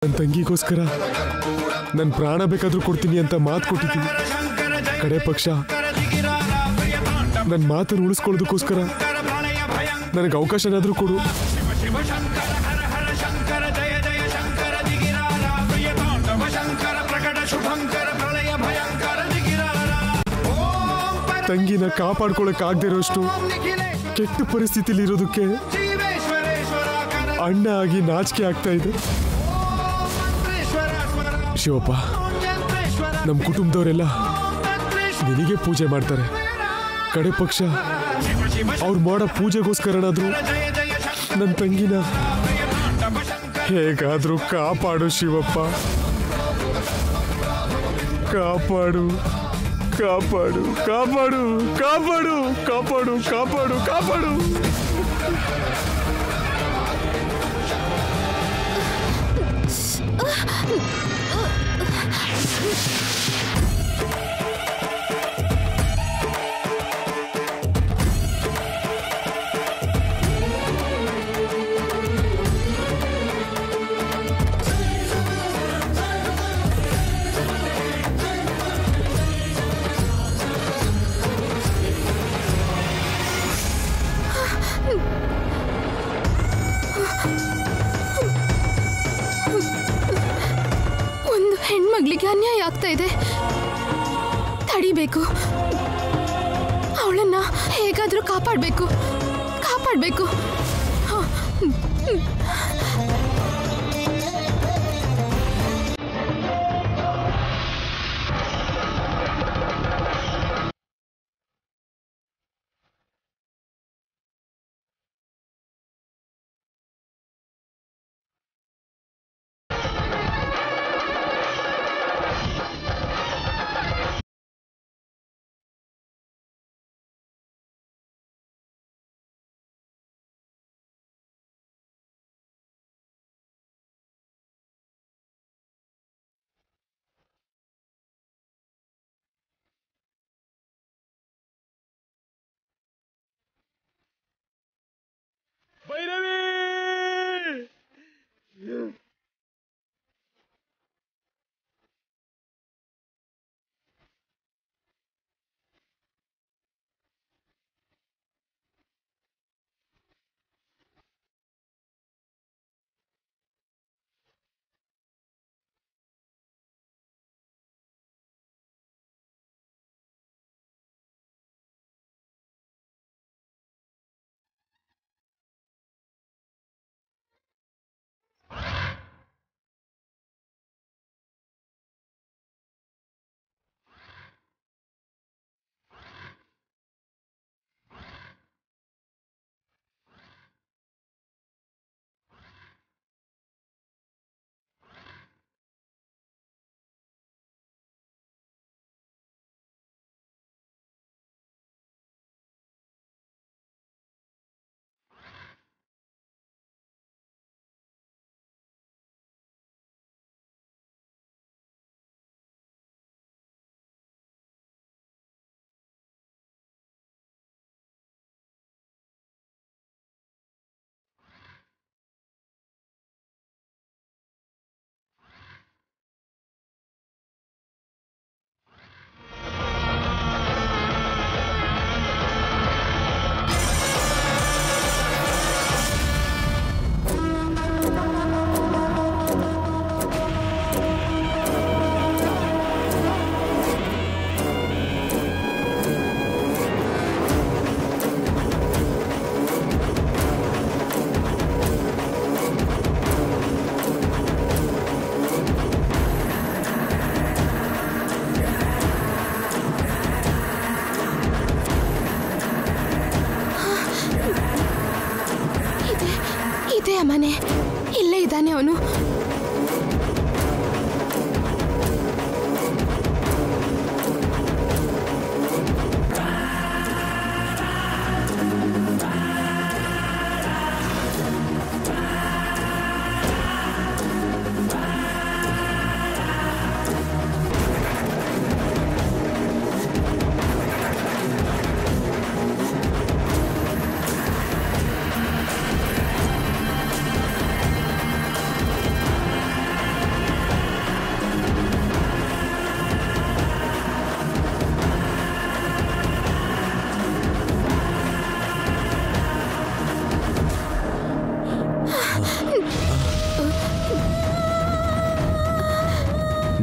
ನನ್ನ ತಂಗಿಗೋಸ್ಕರ ನನ್ನ ಪ್ರಾಣ ಬೇಕಾದ್ರೂ ಕೊಡ್ತೀನಿ ಅಂತ ಮಾತು ಕೊಟ್ಟಿದ್ದೀನಿ. ಕಡೆ ಪಕ್ಷ ನನ್ನ ಮಾತನ್ನು ಉಳಿಸ್ಕೊಳ್ಳೋದಕ್ಕೋಸ್ಕರ ನನಗೆ ಅವಕಾಶನಾದ್ರೂ ಕೊಡು. ತಂಗಿನ ಕಾಪಾಡ್ಕೊಳಕ್ಕಾಗದೇ ಇರೋಷ್ಟು ಕೆಟ್ಟ ಪರಿಸ್ಥಿತಿಲಿ ಇರೋದಕ್ಕೆ ಅಣ್ಣ ಆಗಿ ನಾಚಿಕೆ ಆಗ್ತಾ ಇದೆ. ಶಿವಪ್ಪ, ನಮ್ಮ ಕುಟುಂಬದವರೆಲ್ಲ ನಿನಗೆ ಪೂಜೆ ಮಾಡ್ತಾರೆ. ಕಡೆ ಪಕ್ಷ ಅವ್ರು ಮಾಡೋ ಪೂಜೆಗೋಸ್ಕರನಾದ್ರೂ ನನ್ನ ತಂಗಿನ ಹೇಗಾದ್ರೂ ಕಾಪಾಡು ಶಿವಪ್ಪ, ಕಾಪಾಡು ಕಾಪಾಡು ಕಾಪಾಡು ಕಾಪಾಡು ಕಾಪಾಡು ಕಾಪಾಡು ಕಾಪಾಡು. ಒಂದು ಹೆಣ್ಮಗಳಿಗೆ ಅನ್ಯಾಯ ಆಗ್ತಾ ಇದೆ, ತಡಿಬೇಕು. ಅವಳನ್ನ ಹೇಗಾದ್ರೂ ಕಾಪಾಡಬೇಕು.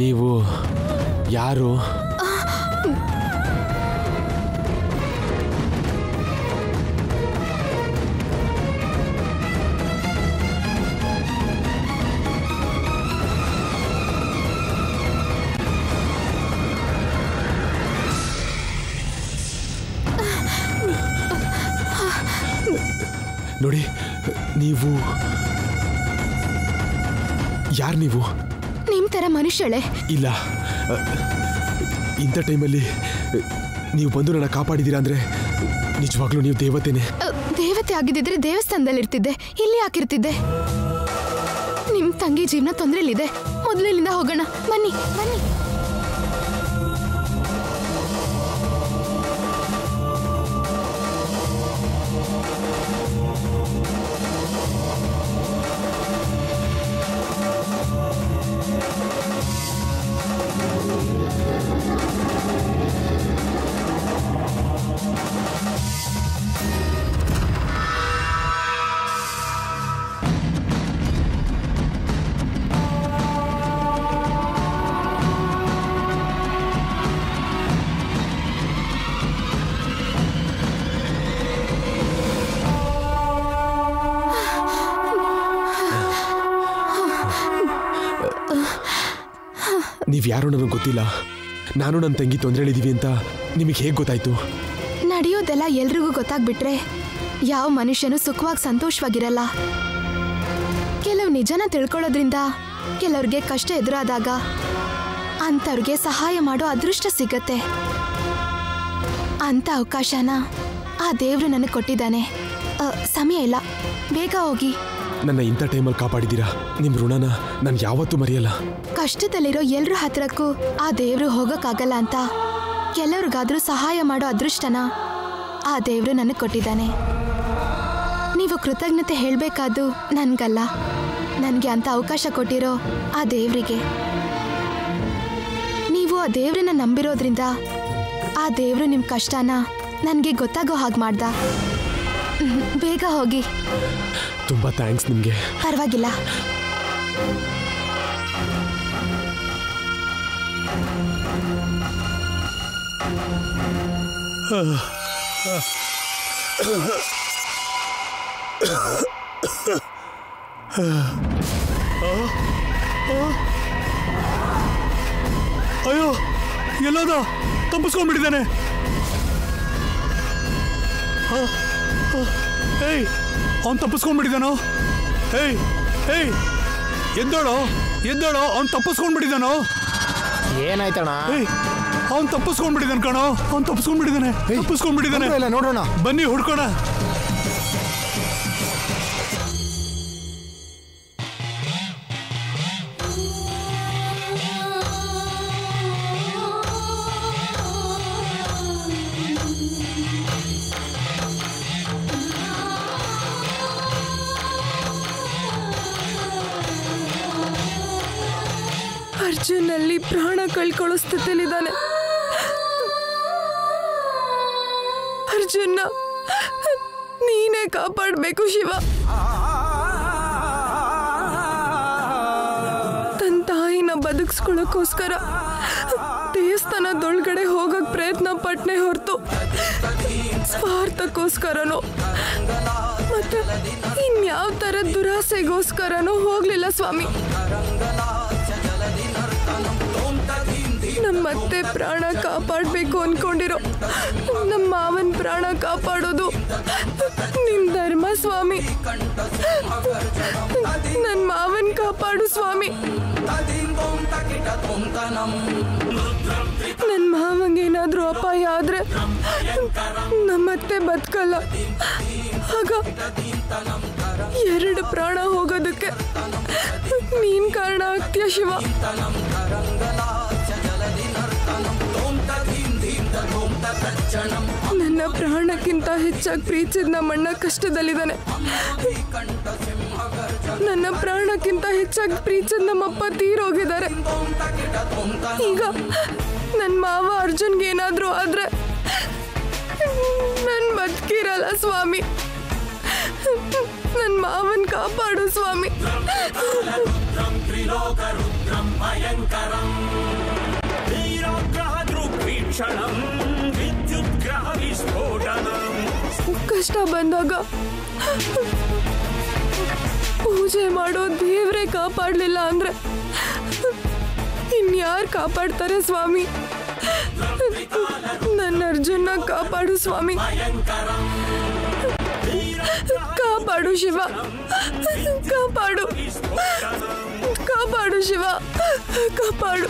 ನೀವು ಯಾರು? ನೋಡಿ, ನೀವು ಯಾರು? ನೀವು ನಿಮ್ ತರ ಮನುಷ್ಯಳೆ? ಇಲ್ಲ, ಇಂಥ ಟೈಮಲ್ಲಿ ನೀವು ಬಂದು ನನ್ನ ಕಾಪಾಡಿದ್ದೀರಾ ಅಂದ್ರೆ ನಿಜವಾಗ್ಲೂ ನೀವು ದೇವತೆನೇ. ದೇವತೆ ಆಗಿದ್ದಿದ್ರೆ ದೇವಸ್ಥಾನದಲ್ಲಿ ಇರ್ತಿದ್ದೆ, ಇಲ್ಲಿ ಯಾಕಿರ್ತಿದ್ದೆ? ನಿಮ್ ತಂಗಿ ಜೀವನ ತೊಂದ್ರೆಲಿದೆ, ಮೊದಲಿನಿಂದ ಹೋಗೋಣ. ಬನ್ನಿ ಬನ್ನಿ. ನೀವ್ಯಾರೋ ನನಗೆ ಗೊತ್ತಿಲ್ಲ. ನಾನು ನನ್ನ ತಂಗಿ ತೊಂದರೆಲಿದ್ದೀವಿ ಅಂತ ನಿಮಗೆ ಹೇಗೆ ಗೊತ್ತಾಯ್ತು? ನಡೆಯೋದೆಲ್ಲ ಎಲ್ರಿಗೂ ಗೊತ್ತಾಗ್ಬಿಟ್ರೆ ಯಾವ ಮನುಷ್ಯನು ಸುಖವಾಗಿ ಸಂತೋಷವಾಗಿರಲ್ಲ. ಕೆಲವು ನಿಜನ ತಿಳ್ಕೊಳ್ಳೋದ್ರಿಂದ ಕೆಲವ್ರಿಗೆ ಕಷ್ಟ ಎದುರಾದಾಗ ಅಂಥವ್ರಿಗೆ ಸಹಾಯ ಮಾಡೋ ಅದೃಷ್ಟ ಸಿಗತ್ತೆ. ಅಂಥ ಅವಕಾಶನ ಆ ದೇವ್ರು ನನಗೆ ಕೊಟ್ಟಿದ್ದಾನೆ. ಸಮಯ ಇಲ್ಲ, ಬೇಗ ಹೋಗಿ. ನನ್ನ ಇಂಥ ಟೈಮಲ್ಲಿ ಕಾಪಾಡಿದ್ದೀರಾ, ನಿಮ್ಮ ಋಣನ ನಾನು ಯಾವತ್ತೂ ಮರೆಯಲ್ಲ. ಕಷ್ಟದಲ್ಲಿರೋ ಎಲ್ರ ಹತ್ರಕ್ಕೂ ಆ ದೇವ್ರು ಹೋಗೋಕ್ಕಾಗಲ್ಲ ಅಂತ ಕೆಲವ್ರಿಗಾದ್ರೂ ಸಹಾಯ ಮಾಡೋ ಅದೃಷ್ಟನ ಆ ದೇವ್ರು ನನಗೆ ಕೊಟ್ಟಿದ್ದಾನೆ. ನೀವು ಕೃತಜ್ಞತೆ ಹೇಳಬೇಕಾದ್ದು ನನ್ಗಲ್ಲ, ನನಗೆ ಅಂತ ಅವಕಾಶ ಕೊಟ್ಟಿರೋ ಆ ದೇವ್ರಿಗೆ. ನೀವು ಆ ದೇವ್ರನ್ನ ನಂಬಿರೋದ್ರಿಂದ ಆ ದೇವ್ರು ನಿಮ್ಮ ಕಷ್ಟನ ನನಗೆ ಗೊತ್ತಾಗೋ ಹಾಗೆ ಮಾಡ್ದ. ಬೇಗ ಹೋಗಿ. ತುಂಬ ಥ್ಯಾಂಕ್ಸ್ ನಿಮಗೆ. ಪರವಾಗಿಲ್ಲ. ಅಯ್ಯೋ, ಎಲ್ಲೋದ? ತಪ್ಪಿಸ್ಕೊಂಡ್ಬಿಟ್ಟಿದ್ದಾನೆ. ಏಯ್, ಅವನು ತಪ್ಪಿಸ್ಕೊಂಡ್ಬಿಟ್ಟಿದ್ದಾನೋ? ಏಯ್ ಏಯ್, ಎದ್ದೋಳು ಎದ್ದೋಳು, ಅವ್ನು ತಪ್ಪಿಸ್ಕೊಂಡ್ಬಿಟ್ಟಿದ್ದಾನೋ? ಏನಾಯ್ತಣ್ಣ? ಏಯ್, ಅವ್ನು ತಪ್ಪಿಸ್ಕೊಂಡ್ಬಿಟ್ಟಿದ್ದಾನೆ ಕಣೋ, ಅವ್ನು ತಪ್ಪಿಸ್ಕೊಂಡ್ಬಿಟ್ಟಿದ್ದಾನೆ. ನೋಡೋಣ, ಬನ್ನಿ ಹುಡ್ಕೋಣ. ಅರ್ಜುನ್ ಅಲ್ಲಿ ಪ್ರಾಣ ಕಳ್ಕೊಳ್ಳೋ ಸ್ಥಿತಿಲಿದ್ದಾನೆ. ಅರ್ಜುನ್ನ ನೀನೇ ಕಾಪಾಡಬೇಕು ಶಿವ. ತನ್ನ ತಾಯಿನ ಬದುಕಿಸ್ಕೊಳ್ಳೋಕ್ಕೋಸ್ಕರ ದೇವಸ್ಥಾನದೊಳಗಡೆ ಹೋಗಕ್ ಪ್ರಯತ್ನ ಪಟ್ನೆ ಹೊರತು ಸ್ವಾರ್ಥಕ್ಕೋಸ್ಕರನೋ ಮತ್ತೆ ಇನ್ಯಾವ ಥರ ದುರಾಸೆಗೋಸ್ಕರನೋ ಹೋಗ್ಲಿಲ್ಲ ಸ್ವಾಮಿ. ನಮ್ಮತ್ತೆ ಪ್ರಾಣ ಕಾಪಾಡಬೇಕು ಅನ್ಕೊಂಡಿರೋ ನಮ್ಮ ಮಾವನ ಪ್ರಾಣ ಕಾಪಾಡೋದು ನಿಮ್ ಧರ್ಮ ಸ್ವಾಮಿ. ನನ್ನ ಮಾವನ್ ಕಾಪಾಡು ಸ್ವಾಮಿ. ನನ್ನ ಮಾವಂಗೇನಾದ್ರೂ ಅಪಾಯ ಆದ್ರೆ ನಮ್ಮತ್ತೆ ಬದುಕಲ್ಲ. ಆಗ 2 ಪ್ರಾಣ ಹೋಗೋದಕ್ಕೆ ನೀನ್ ಕಾರಣ ಆಗ್ತೀಯ ಶಿವ. ನನ್ನ ಪ್ರಾಣಕ್ಕಿಂತ ಹೆಚ್ಚಾಗಿ ಪ್ರೀತಿಸಿದ ನಮ್ಮಣ್ಣ ಕಷ್ಟದಲ್ಲಿದ್ದಾನೆ. ನನ್ನ ಪ್ರಾಣಕ್ಕಿಂತ ಹೆಚ್ಚಾಗಿ ಪ್ರೀತಿಸಿದ ನಮ್ಮಪ್ಪ ತೀರೋಗಿದ್ದಾರೆ. ಈಗ ನನ್ನ ಮಾವ ಅರ್ಜುನ್ಗೆ ಏನಾದ್ರೂ ಆದ್ರೆ ನನ್ ಬದುಕಿರಲ್ಲ ಸ್ವಾಮಿ. ನನ್ನ ಮಾವನ್ ಕಾಪಾಡು ಸ್ವಾಮಿ. ಕಷ್ಟ ಬಂದಾಗ ಪೂಜೆ ಮಾಡೋ ದೇವ್ರೆ ಕಾಪಾಡ್ಲಿಲ್ಲ ಅಂದ್ರೆ ಇನ್ಯಾರು ಕಾಪಾಡ್ತಾರೆ ಸ್ವಾಮಿ? ನನ್ನ ಅರ್ಜುನ ಕಾಪಾಡು ಸ್ವಾಮಿ. ಕಾಪಾಡು ಶಿವ, ಕಾಪಾಡು, ಕಾಪಾಡು ಶಿವ, ಕಾಪಾಡು,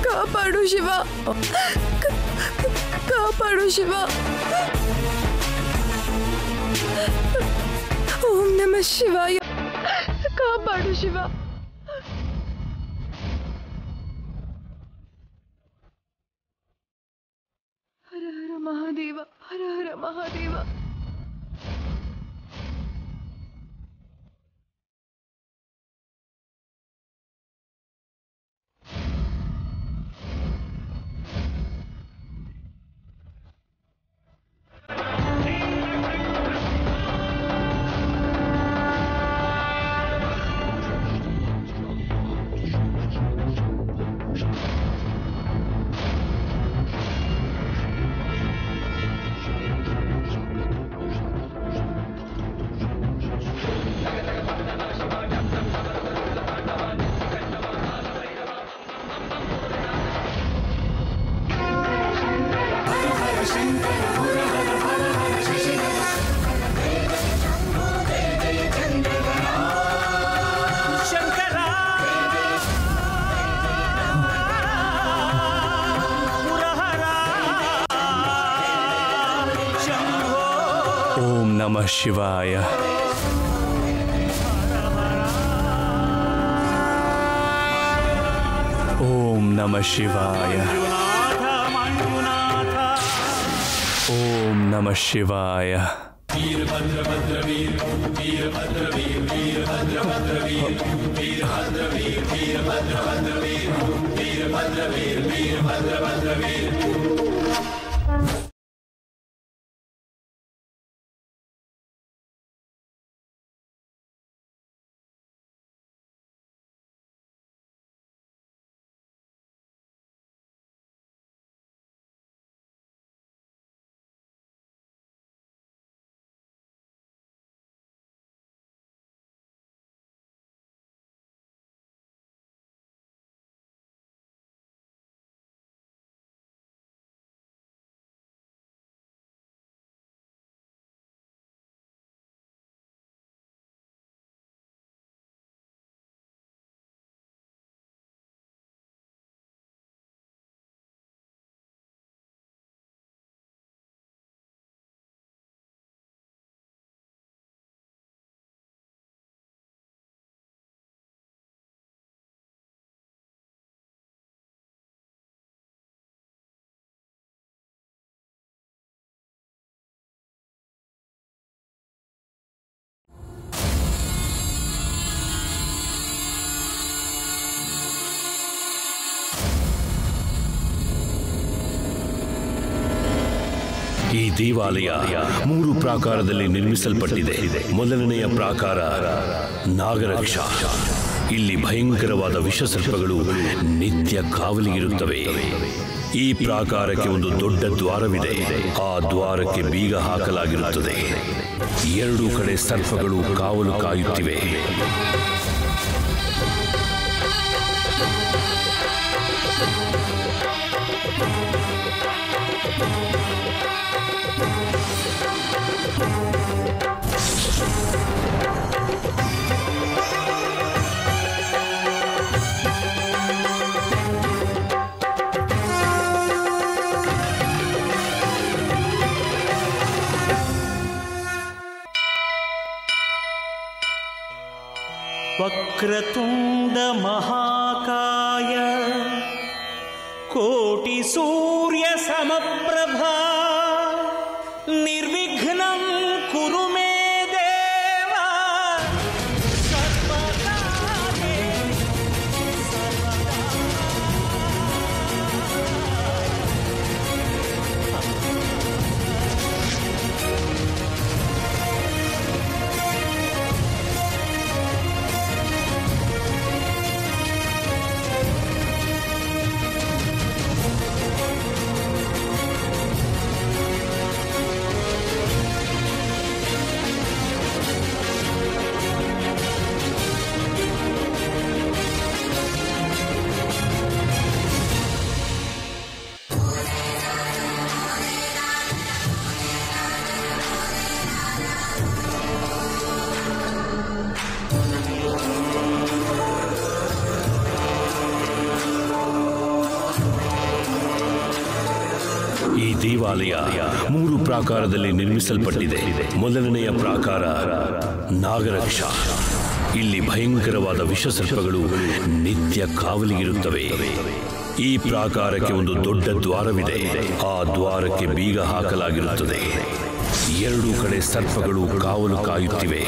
ಕಾಪಾಡು ಶಿವ, ಕಾಪಾಡು ಶಿವ. ಓಂ ನಮಃ ಶಿವಾಯ. ಕಾಪಾಡು ಶಿವ. ಹರ ಹರ ಮಹಾದೇವ, ಹರ ಹರ ಮಹಾದೇವ. ಓಂ ನಮಃ ಶಿವಾಯ. ಓಂ ನಮಃ ಶಿವಾಯ. ಓಂ ನಮಃ ಶಿವಾಯ. ಈ ದೇವಾಲಯ 3 ಪ್ರಾಕಾರದಲ್ಲಿ ನಿರ್ಮಿಸಲ್ಪಟ್ಟಿದೆ. ಮೊದಲನೆಯ ಪ್ರಾಕಾರ ನಾಗರಕ್ಷ. ಇಲ್ಲಿ ಭಯಂಕರವಾದ ವಿಷಸರ್ಪಗಳು ನಿತ್ಯ ಕಾವಲಿಗಿರುತ್ತವೆ. ಈ ಪ್ರಾಕಾರಕ್ಕೆ ಒಂದು ದೊಡ್ಡ ದ್ವಾರವಿದೆ. ಆ ದ್ವಾರಕ್ಕೆ ಬೀಗ ಹಾಕಲಾಗಿರುತ್ತದೆ. 2 ಕಡೆ ಸರ್ಪಗಳು ಕಾವಲು ಕಾಯುತ್ತಿವೆ. वक्रतुंड महाकाय कोटि सूर्य समप्रभा निर्विघ्नं कुरु मे देव सर्वकार्ये सर्वदा। ದೇವಾಲಯ 3 ಪ್ರಾಕಾರದಲ್ಲಿ ನಿರ್ಮಿಸಲ್ಪಟ್ಟಿದೆ. ಮೊದಲನೆಯ ಪ್ರಾಕಾರ ನಾಗರಕ್ಷ. ಇಲ್ಲಿ ಭಯಂಕರವಾದ ವಿಷಸರ್ಪಗಳು ನಿತ್ಯ ಕಾವಲಿಗಿರುತ್ತವೆ. ಈ ಪ್ರಾಕಾರಕ್ಕೆ ಒಂದು ದೊಡ್ಡ ದ್ವಾರವಿದೆ. ಆ ದ್ವಾರಕ್ಕೆ ಬೀಗ ಹಾಕಲಾಗಿರುತ್ತದೆ. 2 ಕಡೆ ಸರ್ಪಗಳು ಕಾವಲು ಕಾಯುತ್ತಿವೆ.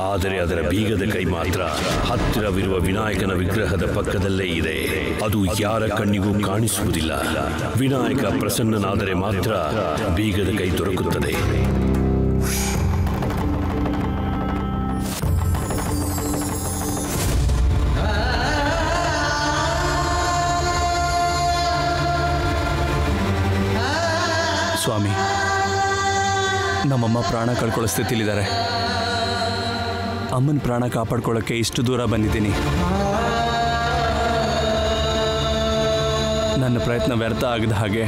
ಆದರೆ ಅದರ ಬೀಗದ ಕೈ ಮಾತ್ರ ಹತ್ತಿರವಿರುವ ವಿನಾಯಕನ ವಿಗ್ರಹದ ಪಕ್ಕದಲ್ಲೇ ಇದೆ. ಅದು ಯಾರ ಕಣ್ಣಿಗೂ ಕಾಣಿಸುವುದಿಲ್ಲ. ವಿನಾಯಕ ಪ್ರಸನ್ನನಾದರೆ ಮಾತ್ರ ಬೀಗದ ಕೈ ದೊರಕುತ್ತದೆ. ಸ್ವಾಮಿ, ನಮ್ಮಮ್ಮ ಪ್ರಾಣ ಕಳ್ಕೊಳ್ಳೋ ಸ್ಥಿತಿಲಿದ್ದಾರೆ. ಅಮ್ಮನ ಪ್ರಾಣ ಕಾಪಾಡ್ಕೊಳ್ಳೋಕ್ಕೆ ಇಷ್ಟು ದೂರ ಬಂದಿದ್ದೀನಿ. ನನ್ನ ಪ್ರಯತ್ನ ವ್ಯರ್ಥ ಆಗದ ಹಾಗೆ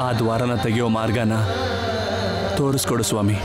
ಆ ದ್ವಾರನ ತೆಗೆಯೋ ಮಾರ್ಗನ ತೋರಿಸ್ಕೊಡು ಸ್ವಾಮಿ.